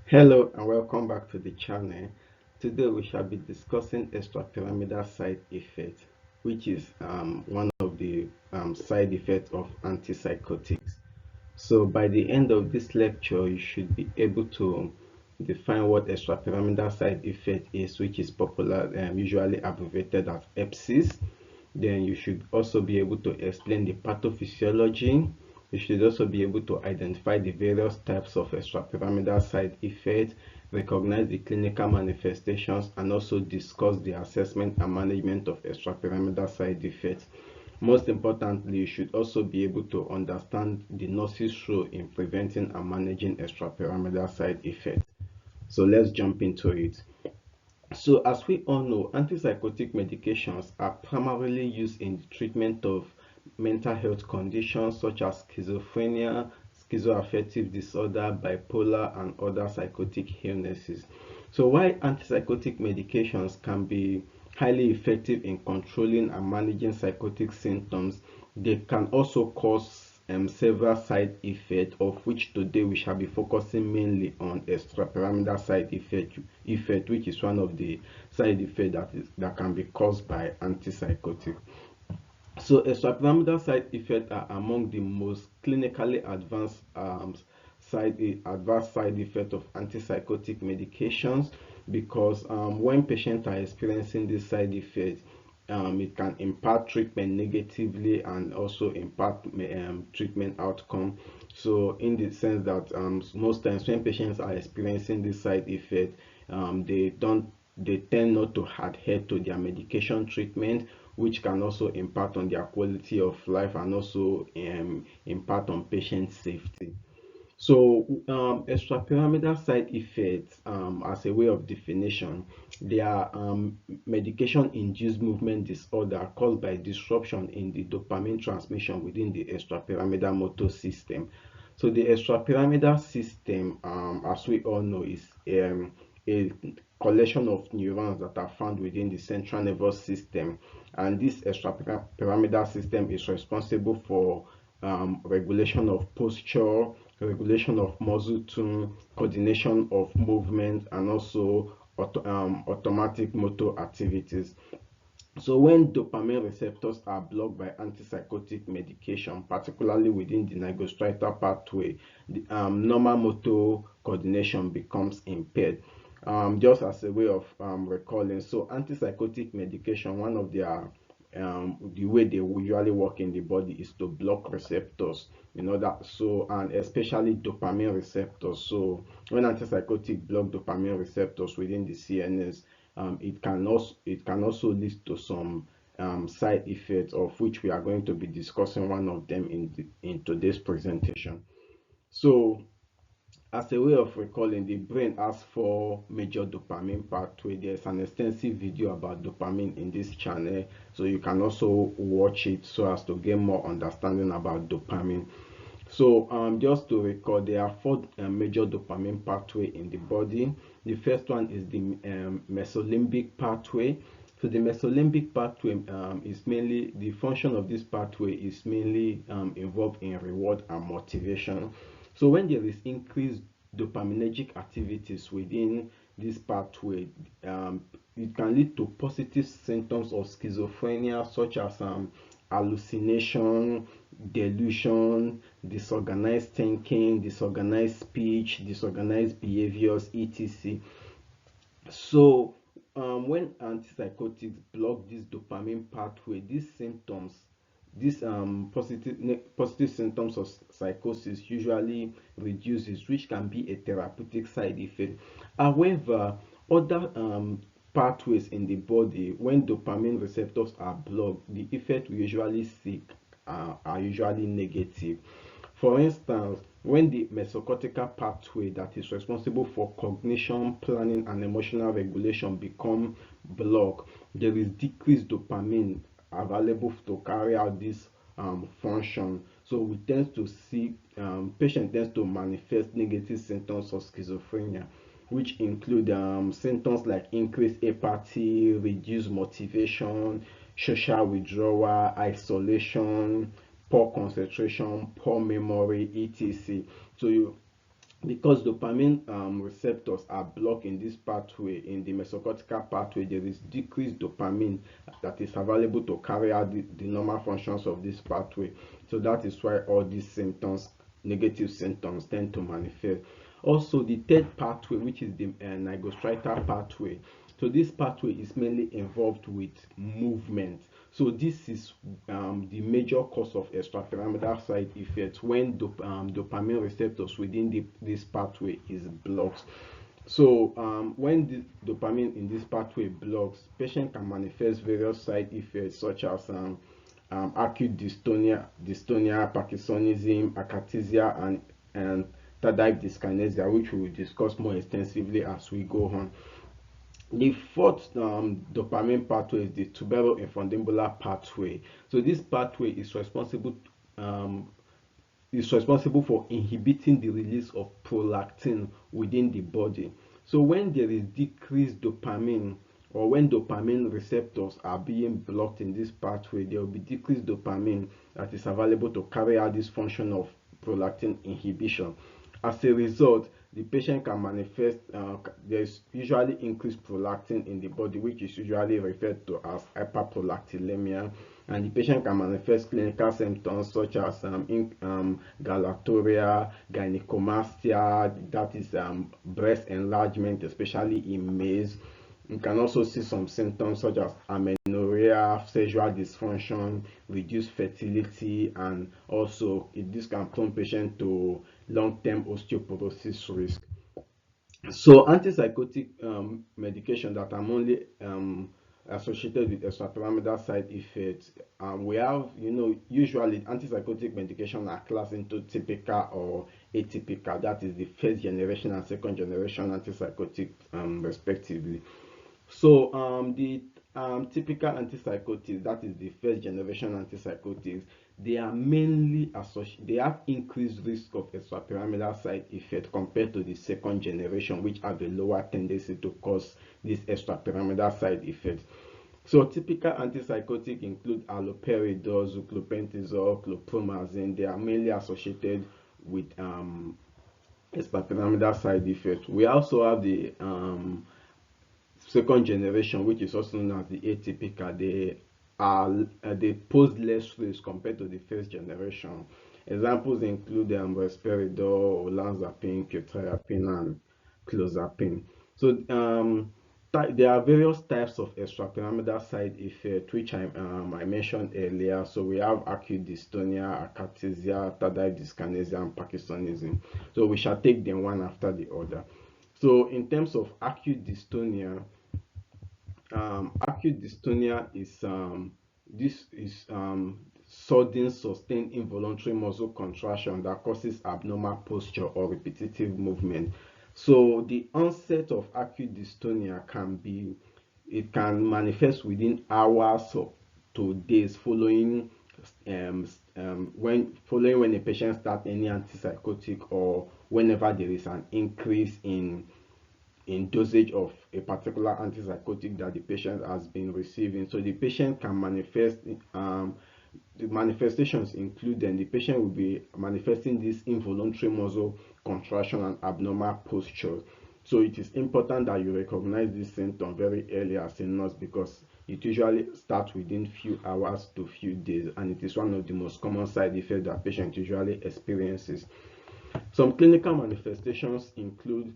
Hello and welcome back to the channel. Today we shall be discussing extrapyramidal side effect, which is one of the side effects of antipsychotics. So by the end of this lecture, you should be able to define what extrapyramidal side effect is, which is popular, usually abbreviated as EPSIS. Then you should also be able to explain the pathophysiology. You should also be able to identify the various types of extrapyramidal side effects, recognize the clinical manifestations, and also discuss the assessment and management of extrapyramidal side effects. Most importantly, you should also be able to understand the nurse's role in preventing and managing extrapyramidal side effects. So let's jump into it. So as we all know, antipsychotic medications are primarily used in the treatment of mental health conditions such as schizophrenia, schizoaffective disorder, bipolar, and other psychotic illnesses. So while antipsychotic medications can be highly effective in controlling and managing psychotic symptoms, they can also cause several side effects, of which today we shall be focusing mainly on extrapyramidal side effect, which is one of the side effects that can be caused by antipsychotic. So extrapyramidal side effects are among the most clinically advanced side effects of antipsychotic medications because when patients are experiencing this side effect, it can impact treatment negatively and also impact treatment outcome. So in the sense that most times when patients are experiencing this side effect, they tend not to adhere to their medication treatment, which can also impact on their quality of life and also impact on patient safety. So, extrapyramidal side effects, as a way of definition, they are medication-induced movement disorder caused by disruption in the dopamine transmission within the extrapyramidal motor system. So, the extrapyramidal system, as we all know, is a collection of neurons that are found within the central nervous system, and this extrapyramidal system is responsible for regulation of posture, regulation of muscle tone, coordination of movement, and also automatic motor activities. So when dopamine receptors are blocked by antipsychotic medication, particularly within the nigrostriatal pathway, the normal motor coordination becomes impaired. Just as a way of recalling, so antipsychotic medication, one of their the way they usually work in the body is to block receptors, that so, and especially dopamine receptors. So when antipsychotic block dopamine receptors within the CNS, it can also lead to some side effects, of which we are going to be discussing one of them in today's presentation. So as a way of recalling, the brain has four major dopamine pathways. There's an extensive video about dopamine in this channel, so you can also watch it so as to get more understanding about dopamine. So just to recall, there are four major dopamine pathway in the body. The first one is the mesolimbic pathway. So the mesolimbic pathway is mainly, the function of this pathway is mainly involved in reward and motivation. So when there is increased dopaminergic activities within this pathway, it can lead to positive symptoms of schizophrenia, such as hallucination, delusion, disorganized thinking, disorganized speech, disorganized behaviors, etc. So, when antipsychotics block this dopamine pathway, these positive symptoms of psychosis usually reduces, which can be a therapeutic side effect. However, other pathways in the body, when dopamine receptors are blocked, the effect we usually seek are usually negative. For instance, when the mesocortical pathway that is responsible for cognition, planning, and emotional regulation become blocked, there is decreased dopamine available to carry out this function. So we tend to see patient tends to manifest negative symptoms of schizophrenia, which include symptoms like increased apathy, reduced motivation, social withdrawal, isolation, poor concentration, poor memory, etc. So because dopamine receptors are blocked in this pathway, in the mesocortical pathway, there is decreased dopamine that is available to carry out the normal functions of this pathway. So that is why all these symptoms, negative symptoms, tend to manifest. Also, the third pathway, which is the nigrostriatal pathway. So this pathway is mainly involved with movement. So this is the major cause of extrapyramidal side effects when dopamine receptors within this pathway is blocked. So when the dopamine in this pathway blocks, patient can manifest various side effects such as acute dystonia, Parkinsonism, akathisia, and tardive dyskinesia, which we will discuss more extensively as we go on. The fourth dopamine pathway is the tuberoinfundibular pathway. So this pathway um, is responsible for inhibiting the release of prolactin within the body. So when there is decreased dopamine, or when dopamine receptors are being blocked in this pathway, there will be decreased dopamine that is available to carry out this function of prolactin inhibition. As a result, the patient can manifest, there's usually increased prolactin in the body, which is usually referred to as hyperprolactinemia, and the patient can manifest clinical symptoms such as galactorrhea, gynecomastia, that is breast enlargement, especially in males. You can also see some symptoms such as amenorrhea, sexual dysfunction, reduced fertility, and also this can prone patient to long-term osteoporosis risk. So antipsychotic medication that are only associated with extrapyramidal side effects, we have, usually antipsychotic medication are classed into typical or atypical. That is the first generation and second generation antipsychotic, respectively. So the typical antipsychotics, that is the first generation antipsychotics, they are mainly associated, they have increased risk of extrapyramidal side effect compared to the second generation, which have a lower tendency to cause this extrapyramidal side effects. So typical antipsychotics include haloperidol, zolpidem, chlorpromazine. They are mainly associated with extrapyramidal side effects. We also have the second generation, which is also known as the atypical. They pose less risk compared to the first generation. Examples include risperidone, olanzapine, quetiapine, and clozapine. So there are various types of extrapyramidal side effects, which I mentioned earlier. So we have acute dystonia, akathisia, tardive dyskinesia, and Parkinsonism. So we shall take them one after the other. So in terms of acute dystonia is sudden sustained involuntary muscle contraction that causes abnormal posture or repetitive movement. So the onset of acute dystonia can manifest within hours to days following when a patient starts any antipsychotic, or whenever there is an increase in dosage of a particular antipsychotic that the patient has been receiving. So the patient can manifest, the manifestations include, then the patient will be manifesting this involuntary muscle contraction and abnormal posture. So it is important that you recognize this symptom very early as a nurse, because it usually starts within few hours to few days, and it is one of the most common side effects that patient usually experiences. Some clinical manifestations include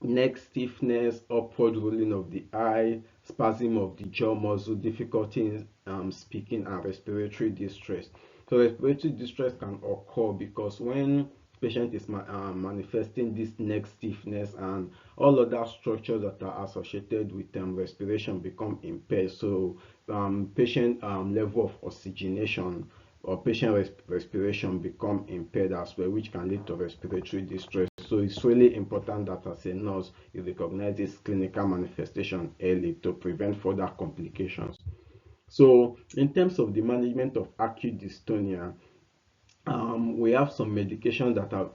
neck stiffness, upward rolling of the eye, spasm of the jaw muscle, difficulty in speaking, and respiratory distress. So respiratory distress can occur because when patient is manifesting this neck stiffness, and all other structures that are associated with respiration become impaired. So patient level of oxygenation or patient respiration become impaired as well, which can lead to respiratory distress. So it's really important that as a nurse you recognize this clinical manifestation early to prevent further complications. So in terms of the management of acute dystonia, we have some medications that are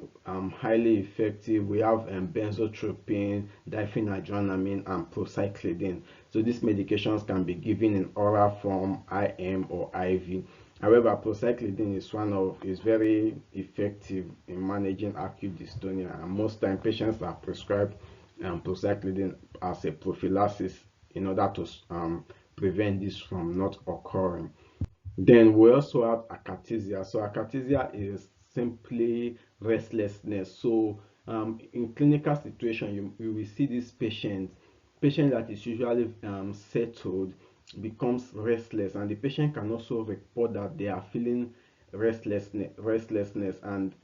highly effective. We have benzotropine, diphenhydramine, and procyclidine. So these medications can be given in oral form, IM, or IV. However, procyclidine is very effective in managing acute dystonia, and most time patients are prescribed procyclidine as a prophylaxis in order to prevent this from not occurring. Then we also have akathisia. So akathisia is simply restlessness. So in clinical situation, you will see this patient that is usually settled becomes restless, and the patient can also report that they are feeling restlessness, and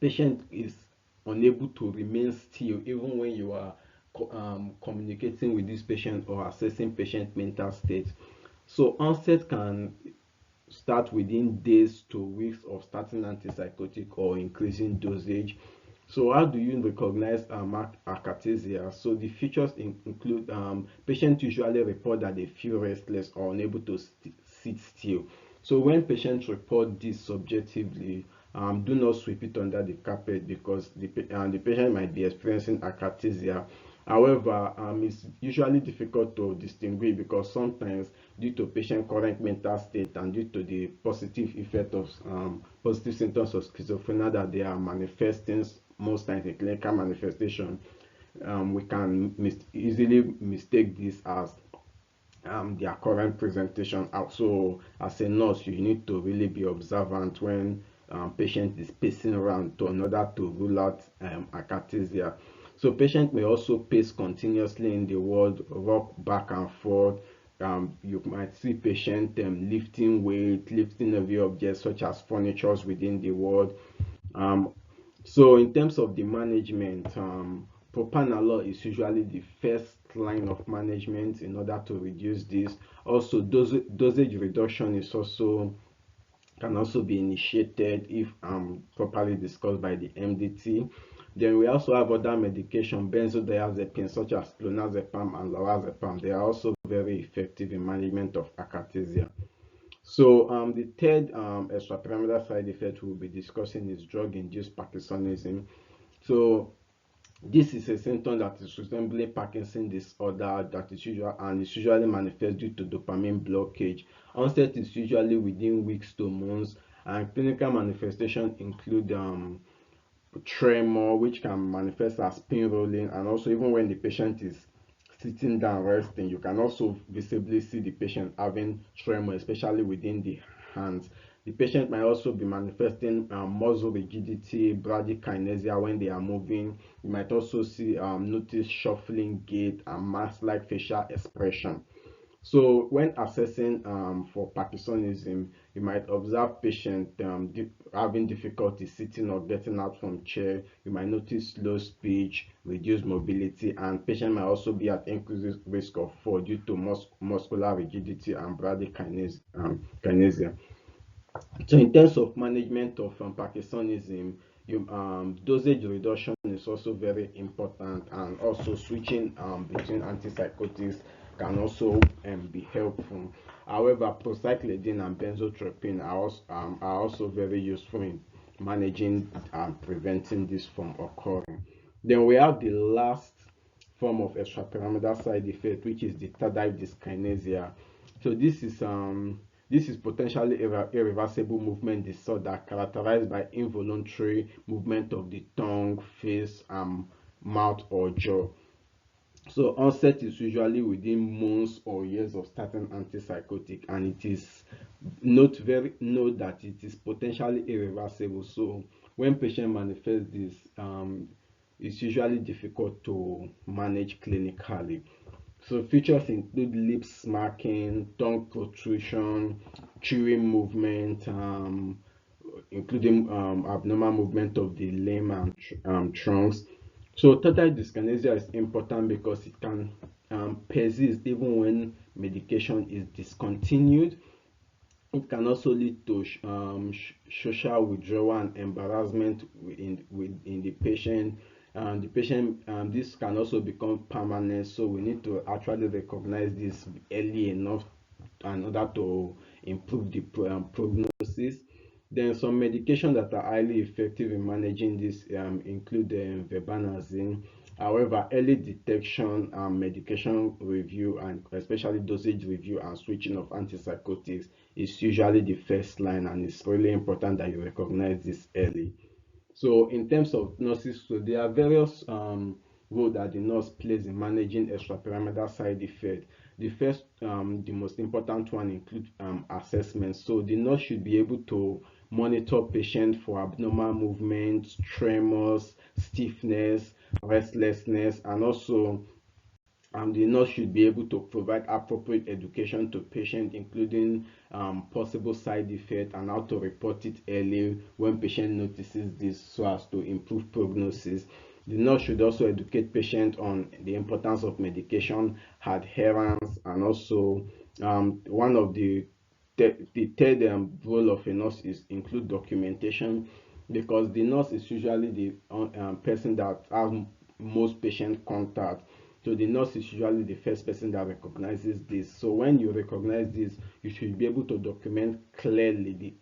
patient is unable to remain still even when you are communicating with this patient or assessing patient mental state. So onset can start within days to weeks of starting antipsychotic or increasing dosage. So how do you recognize akathisia? So the features include patients usually report that they feel restless or unable to sit still. So when patients report this subjectively, do not sweep it under the carpet, because the patient might be experiencing akathisia. However, it's usually difficult to distinguish, because sometimes due to patient current mental state and due to the positive effect of positive symptoms of schizophrenia that they are manifesting, most times a clinical manifestation, we can easily mistake this as their current presentation. Also, as a nurse, you need to really be observant when patient is pacing around in order to rule out akathisia. So patient may also pace continuously in the ward, rock back and forth. You might see patient lifting weight, lifting heavy objects such as furnitures within the ward. Um, so in terms of the management, propanolol is usually the first line of management in order to reduce this. Also, dosage reduction is also can also be initiated if properly discussed by the MDT. Then we also have other medication, benzodiazepines such as clonazepam and lorazepam. They are also very effective in management of akathisia. So the third extrapyramidal side effect we'll be discussing is drug-induced Parkinsonism. So this is a symptom that is resembling Parkinson disorder that is usual and is usually manifest due to dopamine blockage. Onset is usually within weeks to months, and clinical manifestation include tremor, which can manifest as pin rolling, and also even when the patient is sitting down resting, you can also visibly see the patient having tremor, especially within the hands. The patient might also be manifesting muscle rigidity, bradykinesia when they are moving. You might also see notice shuffling gait and mask-like facial expression. So when assessing for Parkinsonism, you might observe patient having difficulty sitting or getting out from chair. You might notice slow speech, reduced mobility, and patient might also be at increased risk of fall due to muscular rigidity and bradykinesia. So in terms of management of Parkinsonism, dosage reduction is also very important, and also switching between antipsychotics can also be helpful. However, procyclidine and benzotropine are also very useful in managing and preventing this from occurring. Then we have the last form of extrapyramidal side effect, which is the tardive dyskinesia. So this is potentially irreversible movement disorder characterized by involuntary movement of the tongue, face, mouth, or jaw. So onset is usually within months or years of starting antipsychotic, and it is note that it is potentially irreversible. So when patient manifests this, it's usually difficult to manage clinically. So features include lip smacking, tongue protrusion, chewing movement, including abnormal movement of the limb and trunks. So total dyskinesia is important because it can persist even when medication is discontinued. It can also lead to social withdrawal and embarrassment in the patient. This can also become permanent, so we need to actually recognize this early enough in order to improve the prognosis. Then some medications that are highly effective in managing this include verbanazine. However, early detection, medication review, and especially dosage review and switching of antipsychotics is usually the first line, and it's really important that you recognize this early. So in terms of nurses, so there are various roles that the nurse plays in managing extrapyramidal side effects. The first, the most important one includes assessment. So the nurse should be able to monitor patient for abnormal movements, tremors, stiffness, restlessness, and also the nurse should be able to provide appropriate education to patients, including possible side effects and how to report it early when patient notices this, so as to improve prognosis. The nurse should also educate patients on the importance of medication adherence, and also one of the third role of a nurse is include documentation, because the nurse is usually the person that has most patient contact. So the nurse is usually the first person that recognizes this. So when you recognize this, you should be able to document clearly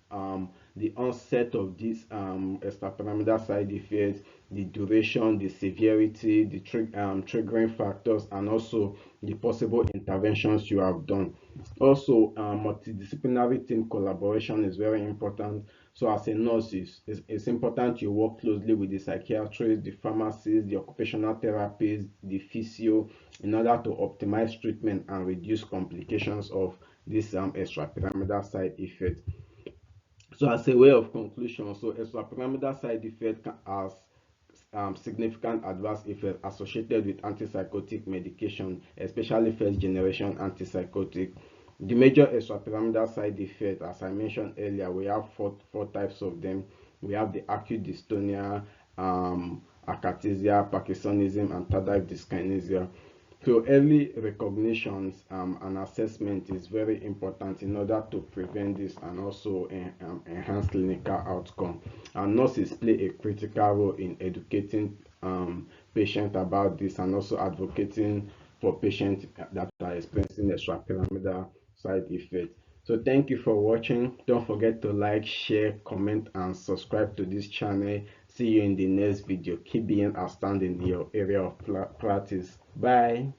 the onset of this extrapyramidal side effects, the duration, the severity, the triggering factors, and also the possible interventions you have done. Also, multidisciplinary team collaboration is very important. So as a nurse, it's important you work closely with the psychiatrist, the pharmacist, the occupational therapist, the physio, in order to optimize treatment and reduce complications of this extrapyramidal side effect. So as a way of conclusion, so extrapyramidal side effect has significant adverse effects associated with antipsychotic medication, especially first generation antipsychotic. The major extrapyramidal side effects, as I mentioned earlier, we have four types of them. We have the acute dystonia, akathisia, parkinsonism, and tardive dyskinesia. So early recognitions and assessment is very important in order to prevent this and also enhance clinical outcome. And nurses play a critical role in educating patients about this, and also advocating for patients that are experiencing extrapyramidal side effects. So thank you for watching. Don't forget to like, share, comment, and subscribe to this channel. See you in the next video. Keep being outstanding in your area of practice. Bye.